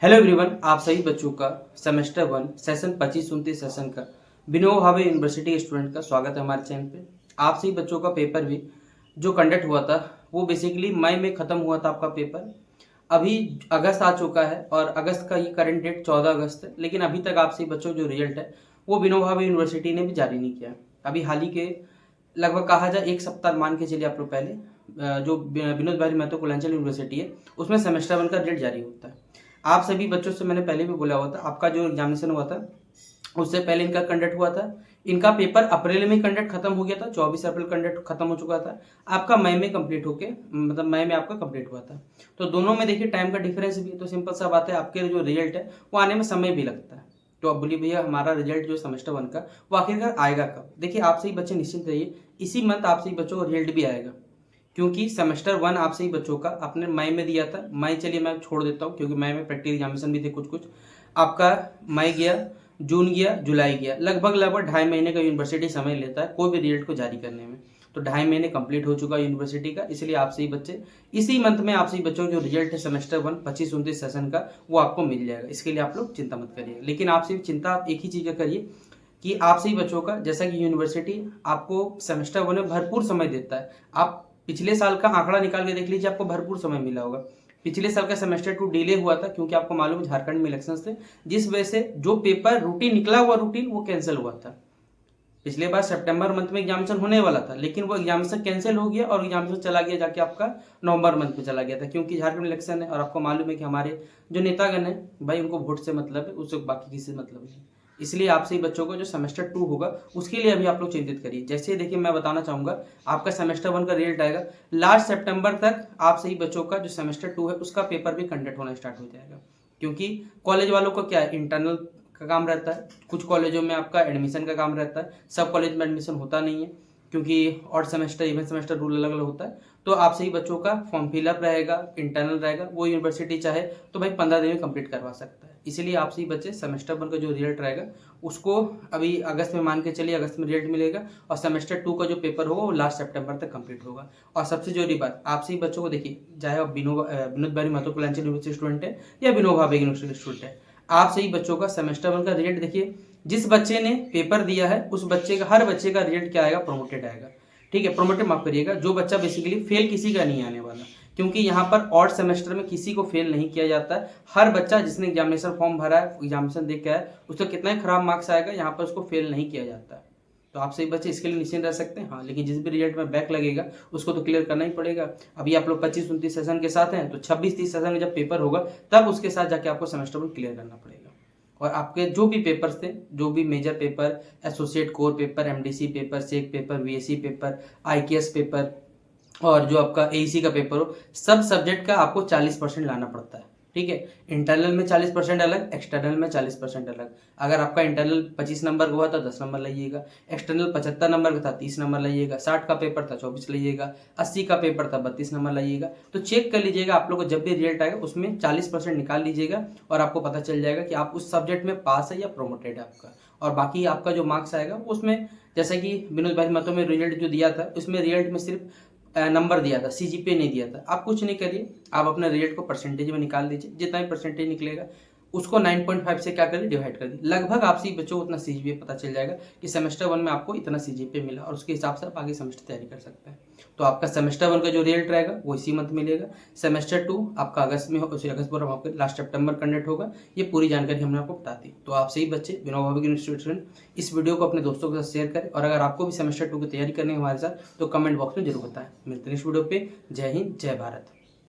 Hello everyone, आप सभी बच्चों का सेमेस्टर 1 सेशन 25-29 सेशन का विनोबा भावे यूनिवर्सिटी के स्टूडेंट का स्वागत है हमारे चैनल पे। आप सभी बच्चों का पेपर भी जो कंडक्ट हुआ था वो बेसिकली मई में ख़त्म हुआ था आपका पेपर। अभी अगस्त आ चुका है और अगस्त का ये करंट डेट 14 अगस्त है, लेकिन अभी तक आप सभी बच्चों जो रिजल्ट है वो विनोबा भावे यूनिवर्सिटी ने भी जारी नहीं किया। अभी हाल ही के लगभग कहा जाए एक सप्ताह मान के चलिए आप लोग पहले जो विनोद भाई महतो कोलांचल यूनिवर्सिटी है उसमें सेमेस्टर 1 का रिजल्ट जारी होता है। आप सभी बच्चों से मैंने पहले भी बोला हुआ था, आपका जो एग्जामिनेशन हुआ था उससे पहले इनका कंडक्ट हुआ था। इनका पेपर अप्रैल में कंडक्ट खत्म हो गया था, 24 अप्रैल कंडक्ट खत्म हो चुका था। आपका मई में कंप्लीट होके मतलब मई में आपका कंप्लीट हुआ था। तो दोनों में देखिए टाइम का डिफरेंस भी है, तो सिंपल सा बात है आपके जो रिजल्ट है वो आने में समय भी लगता है। तो अब बोलिए भैया हमारा रिजल्ट जो सेमेस्टर 1 का वो आखिरकार आएगा कब? देखिए आप सही बच्चे निश्चिंत रहिए, इसी मंथ आप सही बच्चों को रिजल्ट भी आएगा, क्योंकि सेमेस्टर 1 आप सही बच्चों का आपने मई में दिया था। मई चलिए मैं छोड़ देता हूँ क्योंकि मई में प्रैक्टिकल एग्जामिनेशन भी थे कुछ कुछ। आपका मई गया, जून गया, जुलाई गया, लगभग 2.5 महीने का यूनिवर्सिटी समय लेता है कोई भी रिजल्ट को जारी करने में। तो 2.5 महीने कंप्लीट हो चुका यूनिवर्सिटी का, इसलिए आप सही बच्चे इसी मंथ में आप सही बच्चों का जो रिजल्ट है सेमेस्टर 1 25-29 सेशन का वो आपको मिल जाएगा। इसके लिए आप लोग चिंता मत करिए, लेकिन आप सिर्फ चिंता आप एक ही चीज़ का करिए कि आप सही बच्चों का जैसा कि यूनिवर्सिटी आपको सेमेस्टर 1 में भरपूर समय देता है। आप पिछले साल का आंकड़ा निकाल के देख लीजिए, आपको भरपूर समय मिला होगा। पिछले साल का सेमेस्टर 2 डिले हुआ था क्योंकि आपको मालूम है झारखंड में इलेक्शंस थे, जिस वजह से जो पेपर रूटीन निकला हुआ रूटीन वो कैंसिल हुआ था। पिछले बार सितंबर मंथ में एग्जामिनेशन होने वाला था, लेकिन वो एग्जामिनेशन कैंसिल हो गया और एग्जामिनेशन चला गया जाके आपका नवंबर मंथ में चला गया था, क्योंकि झारखंड इलेक्शन है और आपको मालूम है कि हमारे जो नेतागण है भाई उनको वोट से मतलब है, उससे बाकी किसी से मतलब नहीं। इसलिए आप सही बच्चों को जो सेमेस्टर 2 होगा उसके लिए अभी आप लोग चिंतित करिए। जैसे देखिए मैं बताना चाहूँगा, आपका सेमेस्टर 1 का रिजल्ट आएगा लास्ट सितंबर तक, आप सही बच्चों का जो सेमेस्टर 2 है उसका पेपर भी कंडक्ट होना स्टार्ट हो जाएगा। क्योंकि कॉलेज वालों का क्या है, इंटरनल का काम रहता है, कुछ कॉलेजों में आपका एडमिशन का काम रहता है, सब कॉलेज में एडमिशन होता नहीं है क्योंकि odd semester even semester rule अलग अलग होता है। तो आप सही बच्चों का फॉर्म फिलअप रहेगा, इंटरनल रहेगा, वो यूनिवर्सिटी चाहे तो भाई 15 दिन में कंप्लीट करवा सकता है। इसलिए आप सही बच्चे सेमेस्टर 1 का जो रिजल्ट रहेगा उसको अभी अगस्त में मान के चलिए, अगस्त में रिजल्ट मिलेगा और सेमेस्टर 2 का जो पेपर होगा वो लास्ट सितंबर तक कंप्लीट होगा। और सबसे जरूरी बात, आप सही बच्चों को देखिए, चाहे आप विनोद भाई महतो कोलांचल यूनिवर्सिटी स्टूडेंट है या विनोबा भावे यूनिवर्सिटी स्टूडेंट है, आप सही बच्चों का सेमेस्टर 1 का रिजल्ट देखिए, जिस बच्चे ने पेपर दिया है उस बच्चे का, हर बच्चे का रिजल्ट क्या आएगा, प्रोमोटेड आएगा। ठीक है, प्रोमोटेड माफ करिएगा, जो बच्चा बेसिकली फेल किसी का नहीं आने वाला, क्योंकि यहाँ पर ऑड सेमेस्टर में किसी को फेल नहीं किया जाता है। हर बच्चा जिसने एग्जामिनेशन फॉर्म भरा है, एग्जामिनेशन देख के आया, उसका कितना ही खराब मार्क्स आएगा यहाँ पर उसको फेल नहीं किया जाता है। तो आप सही बच्चे इसके लिए निश्चिंत रह सकते हैं। हाँ, लेकिन जिस भी रिजल्ट में बैक लगेगा उसको तो क्लियर करना ही पड़ेगा। अभी आप लोग 25-29 सेशन के साथ हैं, तो 26-30 सेशन में जब पेपर होगा तब उसके साथ जाके आपको सेमेस्टर 1 क्लियर करना पड़ेगा। और आपके जो भी पेपर्स थे, जो भी major paper, associate core paper, MDC paper, SEC paper, VSC paper, IKS paper और जो आपका एईसी का पेपर हो, सब सब्जेक्ट का आपको 40% लाना पड़ता है। ठीक है, इंटरनल में 40% अलग, एक्सटर्नल में 40% अलग। अगर आपका इंटरनल 25 नंबर का हुआ था 10 नंबर लाइएगा, एक्सटर्नल 75 नंबर का था 30 नंबर लाइएगा, 60 का पेपर था 24 लाइएगा, 80 का पेपर था 32 नंबर लाइएगा। तो चेक कर लीजिएगा, आप लोग को जब भी रिजल्ट आएगा उसमें 40% निकाल लीजिएगा और आपको पता चल जाएगा कि आप उस सब्जेक्ट में पास है या प्रोमोटेड है आपका। और बाकी आपका जो मार्क्स आएगा उसमें, जैसे कि विनोद भाई महतो में रिजल्ट जो दिया था उसमें रिजल्ट में सिर्फ नंबर दिया था, सीजीपीए नहीं दिया था। आप कुछ नहीं करिए, आप अपने रिजल्ट को परसेंटेज में निकाल दीजिए, जितना भी परसेंटेज निकलेगा उसको 9.5 से क्या करिए, डिवाइड कर दी। लगभग आपसे बच्चों को उतना सीजीपीए पता चल जाएगा कि सेमेस्टर 1 में आपको इतना सीजीपीए मिला और उसके हिसाब से आप आगे सेमेस्टर तैयारी कर सकते हैं। तो आपका सेमेस्टर 1 का जो रिजल्ट रहेगा वो इसी मंथ मिलेगा। सेमेस्टर 2 आपका अगस्त में, अगस्त पर आपका लास्ट सितंबर कंडक्ट होगा। ये पूरी जानकारी हमने आपको बता दी। तो आप सही बच्चे विनोबा भावे यूनिवर्सिटी इस वीडियो को अपने दोस्तों के साथ शेयर करें, और अगर आपको भी सेमेस्टर 2 की तैयारी करनी है हमारे साथ तो कमेंट बॉक्स में जरूर बताएं। मिलते हैं इस वीडियो पे। जय हिंद, जय भारत।